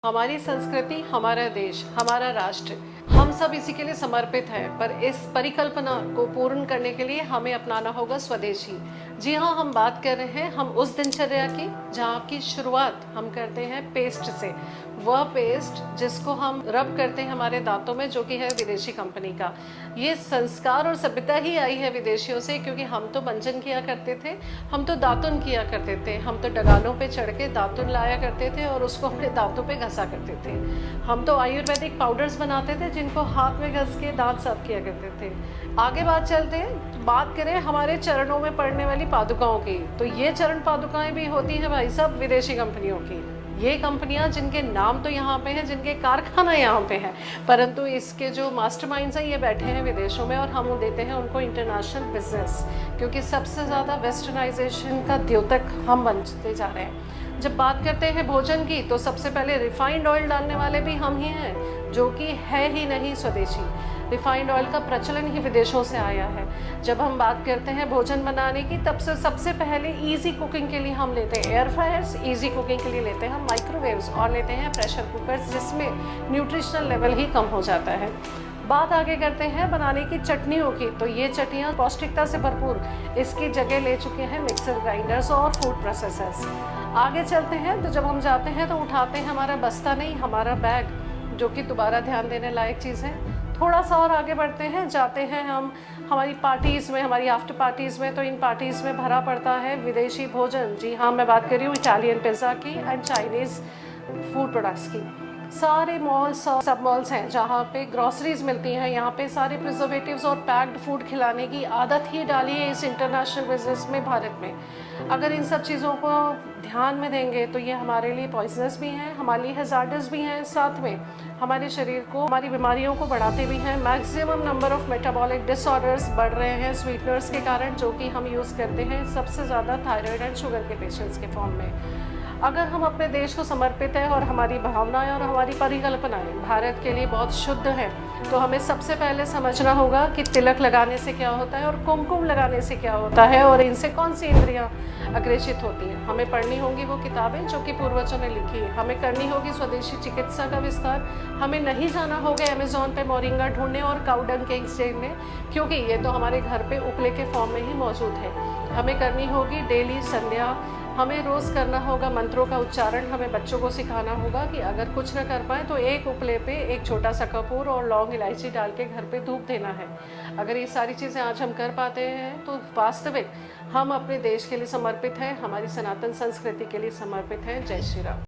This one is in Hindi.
हमारी संस्कृति, हमारा देश, हमारा राष्ट्र, हम सब इसी के लिए समर्पित हैं। पर इस परिकल्पना को पूर्ण करने के लिए हमें अपनाना होगा स्वदेशी। जी हाँ, हम बात कर रहे हैं हम उस दिनचर्या की जहाँ की शुरुआत हम करते हैं पेस्ट से। वह पेस्ट जिसको हम रब करते हैं हमारे दांतों में, जो कि है विदेशी कंपनी का। ये संस्कार और सभ्यता ही आई है विदेशियों से, क्योंकि हम तो मंजन किया करते थे, हम तो दातुन किया करते थे, हम तो डगानों पे चढ़ के दातुन लाया करते थे और उसको अपने दांतों पे घसा करते थे। हम तो आयुर्वेदिक पाउडर्स बनाते थे जिनको हाथ में घस के दांत साफ किया करते थे। आगे बात चलते हैं, बात करें हमारे चरणों में पड़ने वाली पादुकाओं की, तो ये चरण पादुकाएं भी होती हैं भाई साहब विदेशी कंपनियों की। ये कंपनियां जिनके नाम तो यहाँ पे हैं, जिनके कारखाना यहाँ पे हैं, परंतु इसके जो मास्टरमाइंड्स हैं ये बैठे हैं विदेशों में और हम देते हैं उनको इंटरनेशनल बिजनेस, क्योंकि सबसे ज़्यादा वेस्टर्नाइजेशन का द्योतक हम बनते जा रहे हैं। जब बात करते हैं भोजन की, तो सबसे पहले रिफाइंड ऑयल डालने वाले भी हम ही हैं, जो कि है ही नहीं स्वदेशी। रिफाइंड ऑयल का प्रचलन ही विदेशों से आया है। जब हम बात करते हैं भोजन बनाने की, तब से सबसे पहले इजी कुकिंग के लिए हम लेते हैं एयर फ्रायर्स, इजी कुकिंग के लिए लेते हैं हम माइक्रोवेव्स और लेते हैं प्रेशर कुकर्स, जिसमें न्यूट्रिशनल लेवल ही कम हो जाता है। बात आगे करते हैं बनाने की चटनियों की, तो ये चटनियाँ पौष्टिकता से भरपूर इसकी जगह ले चुके हैं मिक्सर ग्राइंडर्स और फूड प्रोसेसर्स। आगे चलते हैं तो जब हम जाते हैं तो उठाते हैं हमारा बस्ता नहीं, हमारा बैग, जो कि दोबारा ध्यान देने लायक चीज़ है। थोड़ा सा और आगे बढ़ते हैं, जाते हैं हम हमारी पार्टीज़ में, हमारी आफ्टर पार्टीज़ में, तो इन पार्टीज़ में भरा पड़ता है विदेशी भोजन। जी हाँ, मैं बात कर रही हूँ इटालियन पिज़्ज़ा की एंड चाइनीज़ फूड प्रोडक्ट्स की। सारे मॉल्स और सब मॉल्स हैं जहाँ पे ग्रॉसरीज मिलती हैं, यहाँ पे सारे प्रिजर्वेटिव्स और पैक्ड फूड खिलाने की आदत ही डाली है इस इंटरनेशनल बिजनेस में भारत में। अगर इन सब चीज़ों को ध्यान में देंगे तो ये हमारे लिए पॉइजनस भी हैं, हमारे लिए हैजार्डस भी हैं, साथ में हमारे शरीर को, हमारी बीमारियों को बढ़ाते भी हैं। Maximum number of metabolic disorders बढ़ रहे हैं स्वीटनर्स के कारण, जो कि हम यूज़ करते हैं सबसे ज़्यादा थायराइड एंड शुगर के पेशेंट्स के फॉर्म में। अगर हम अपने देश को समर्पित हैं और हमारी भावनाएं और हमारी परिकल्पनाएं भारत के लिए बहुत शुद्ध हैं, तो हमें सबसे पहले समझना होगा कि तिलक लगाने से क्या होता है और कुमकुम लगाने से क्या होता है और इनसे कौन सी इंद्रियां अग्रेषित होती हैं। हमें पढ़नी होंगी वो किताबें जो कि पूर्वजों ने लिखी है, हमें करनी होगी स्वदेशी चिकित्सा का विस्तार, हमें नहीं जाना होगा अमेजोन पे मोरिंगा ढूंढने और काउडंग के एक्सचेंज में, क्योंकि ये तो हमारे घर पे उपले के फॉर्म में ही मौजूद है। हमें करनी होगी डेली संध्या, हमें रोज़ करना होगा मंत्रों का उच्चारण। हमें बच्चों को सिखाना होगा कि अगर कुछ न कर पाए तो एक उपले पे एक छोटा सा कपूर और लौंग इलायची डाल के घर पे धूप देना है। अगर ये सारी चीज़ें आज हम कर पाते हैं तो वास्तविक हम अपने देश के लिए समर्पित हैं, हमारी सनातन संस्कृति के लिए समर्पित हैं। जय श्री राम।